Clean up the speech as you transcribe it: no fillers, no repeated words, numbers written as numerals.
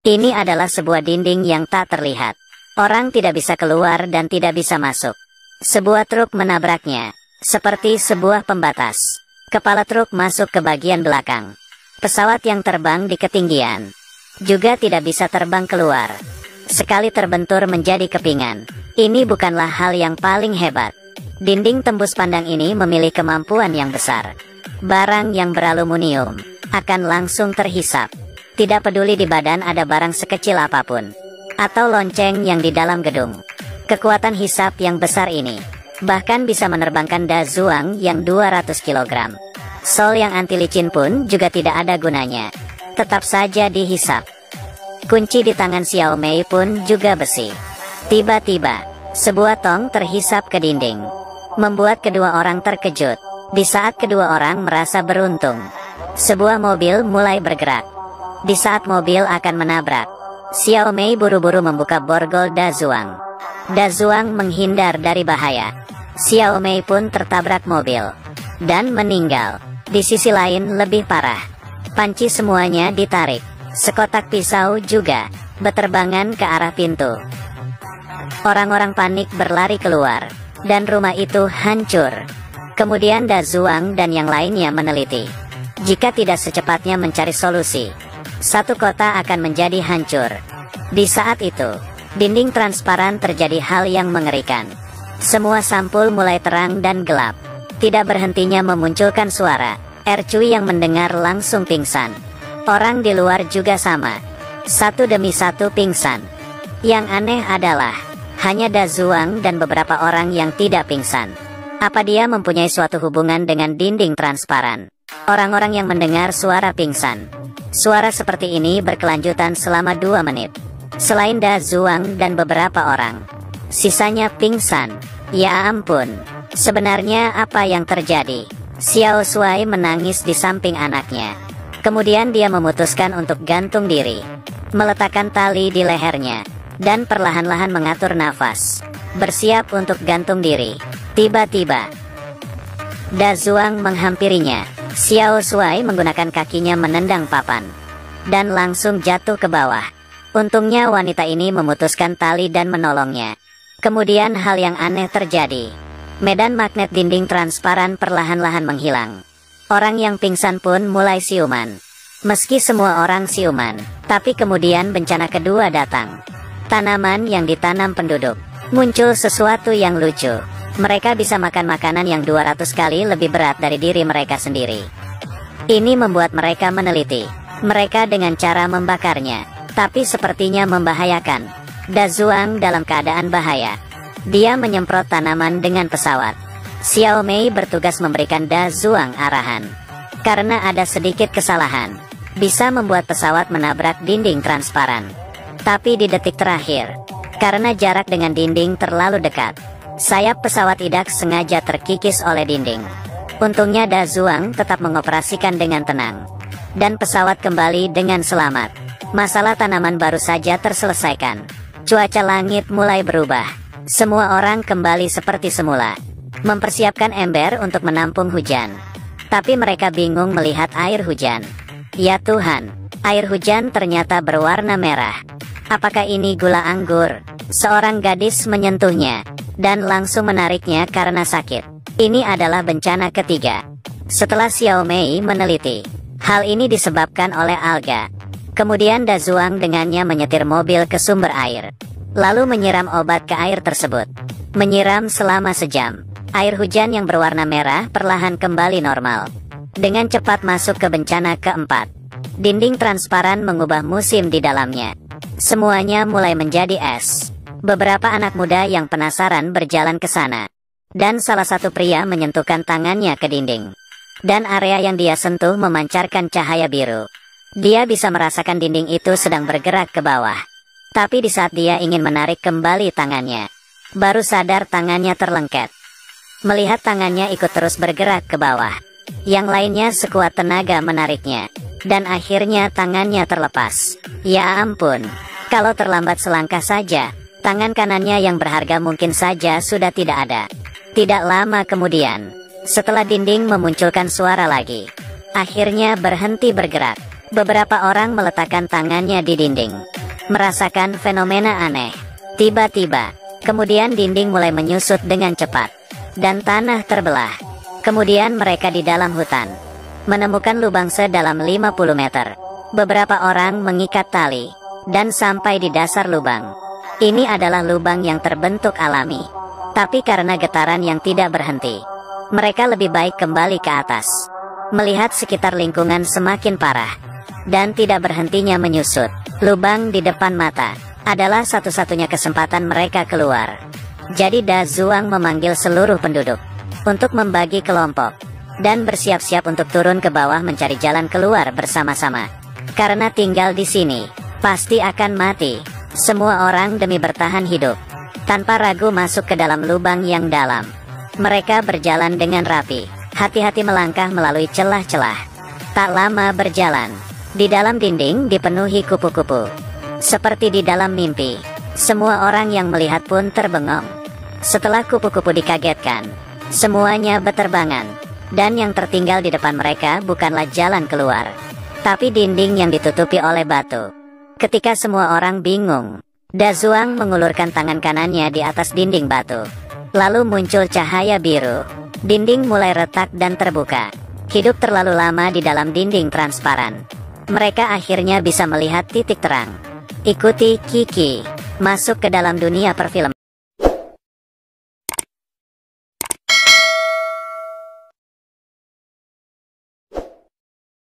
Ini adalah sebuah dinding yang tak terlihat. Orang tidak bisa keluar dan tidak bisa masuk. Sebuah truk menabraknya, seperti sebuah pembatas. Kepala truk masuk ke bagian belakang. Pesawat yang terbang di ketinggian juga tidak bisa terbang keluar. Sekali terbentur menjadi kepingan. Ini bukanlah hal yang paling hebat. Dinding tembus pandang ini memiliki kemampuan yang besar. Barang yang beraluminium akan langsung terhisap. Tidak peduli di badan ada barang sekecil apapun, atau lonceng yang di dalam gedung. Kekuatan hisap yang besar ini bahkan bisa menerbangkan Da Zhuang yang 200 kg. Sol yang anti licin pun juga tidak ada gunanya. Tetap saja dihisap. Kunci di tangan Xiao Mei pun juga besi. Tiba-tiba, sebuah tong terhisap ke dinding, membuat kedua orang terkejut. Di saat kedua orang merasa beruntung, sebuah mobil mulai bergerak. Di saat mobil akan menabrak, Xiao Mei buru-buru membuka borgol Da Zhuang. Da Zhuang menghindar dari bahaya. Xiao Mei pun tertabrak mobil dan meninggal. Di sisi lain lebih parah. Panci semuanya ditarik. Sekotak pisau juga berterbangan ke arah pintu. Orang-orang panik berlari keluar, dan rumah itu hancur. Kemudian Da Zhuang dan yang lainnya meneliti. Jika tidak secepatnya mencari solusi, satu kota akan menjadi hancur. Di saat itu, dinding transparan terjadi hal yang mengerikan. Semua sampul mulai terang dan gelap. Tidak berhentinya memunculkan suara. Ercui yang mendengar langsung pingsan. Orang di luar juga sama. Satu demi satu pingsan. Yang aneh adalah hanya Da Zhuang dan beberapa orang yang tidak pingsan. Apa dia mempunyai suatu hubungan dengan dinding transparan? Orang-orang yang mendengar suara pingsan. Suara seperti ini berkelanjutan selama 2 menit. Selain Da Zhuang dan beberapa orang, sisanya pingsan. Ya ampun, sebenarnya apa yang terjadi? Xiao Shuai menangis di samping anaknya. Kemudian dia memutuskan untuk gantung diri, meletakkan tali di lehernya, dan perlahan-lahan mengatur nafas, bersiap untuk gantung diri. Tiba-tiba, Da Zhuang menghampirinya. Xiao Shuai menggunakan kakinya menendang papan, dan langsung jatuh ke bawah. Untungnya wanita ini memutuskan tali dan menolongnya. Kemudian hal yang aneh terjadi. Medan magnet dinding transparan perlahan-lahan menghilang. Orang yang pingsan pun mulai siuman. Meski semua orang siuman, tapi kemudian bencana kedua datang. Tanaman yang ditanam penduduk. Muncul sesuatu yang lucu. Mereka bisa makan makanan yang 200 kali lebih berat dari diri mereka sendiri. Ini membuat mereka meneliti mereka dengan cara membakarnya, tapi sepertinya membahayakan. Da Zhuang dalam keadaan bahaya. Dia menyemprot tanaman dengan pesawat. Xiao Mei bertugas memberikan Da Zhuang arahan. Karena ada sedikit kesalahan, bisa membuat pesawat menabrak dinding transparan. Tapi di detik terakhir, karena jarak dengan dinding terlalu dekat, sayap pesawat tidak sengaja terkikis oleh dinding. Untungnya Da Zhuang tetap mengoperasikan dengan tenang, dan pesawat kembali dengan selamat. Masalah tanaman baru saja terselesaikan. Cuaca langit mulai berubah. Semua orang kembali seperti semula, mempersiapkan ember untuk menampung hujan. Tapi mereka bingung melihat air hujan. Ya Tuhan, air hujan ternyata berwarna merah. Apakah ini gula anggur? Seorang gadis menyentuhnya, dan langsung menariknya karena sakit. Ini adalah bencana ketiga. Setelah Xiao Mei meneliti, hal ini disebabkan oleh alga. Kemudian Da Zhuang dengannya menyetir mobil ke sumber air, lalu menyiram obat ke air tersebut. Menyiram selama sejam. Air hujan yang berwarna merah perlahan kembali normal. Dengan cepat masuk ke bencana keempat. Dinding transparan mengubah musim di dalamnya. Semuanya mulai menjadi es. Beberapa anak muda yang penasaran berjalan ke sana. Dan salah satu pria menyentuhkan tangannya ke dinding. Dan area yang dia sentuh memancarkan cahaya biru. Dia bisa merasakan dinding itu sedang bergerak ke bawah. Tapi di saat dia ingin menarik kembali tangannya, baru sadar tangannya terlengket. Melihat tangannya ikut terus bergerak ke bawah. Yang lainnya sekuat tenaga menariknya. Dan akhirnya tangannya terlepas. Ya ampun, kalau terlambat selangkah saja, tangan kanannya yang berharga mungkin saja sudah tidak ada. Tidak lama kemudian, setelah dinding memunculkan suara lagi, akhirnya berhenti bergerak. Beberapa orang meletakkan tangannya di dinding, merasakan fenomena aneh. Tiba-tiba, kemudian dinding mulai menyusut dengan cepat, dan tanah terbelah. Kemudian mereka di dalam hutan, menemukan lubang sedalam 50 meter. Beberapa orang mengikat tali, dan sampai di dasar lubang. Ini adalah lubang yang terbentuk alami. Tapi karena getaran yang tidak berhenti, mereka lebih baik kembali ke atas. Melihat sekitar lingkungan semakin parah, dan tidak berhentinya menyusut, lubang di depan mata adalah satu-satunya kesempatan mereka keluar. Jadi Da Zuang memanggil seluruh penduduk untuk membagi kelompok, dan bersiap-siap untuk turun ke bawah mencari jalan keluar bersama-sama. Karena tinggal di sini, pasti akan mati. Semua orang demi bertahan hidup, tanpa ragu masuk ke dalam lubang yang dalam. Mereka berjalan dengan rapi, hati-hati melangkah melalui celah-celah. Tak lama berjalan, di dalam dinding dipenuhi kupu-kupu. Seperti di dalam mimpi, semua orang yang melihat pun terbengong. Setelah kupu-kupu dikagetkan, semuanya beterbangan, dan yang tertinggal di depan mereka bukanlah jalan keluar, tapi dinding yang ditutupi oleh batu. Ketika semua orang bingung, Da Zuang mengulurkan tangan kanannya di atas dinding batu. Lalu muncul cahaya biru. Dinding mulai retak dan terbuka. Hidup terlalu lama di dalam dinding transparan, mereka akhirnya bisa melihat titik terang. Ikuti Kiki masuk ke dalam dunia perfilman.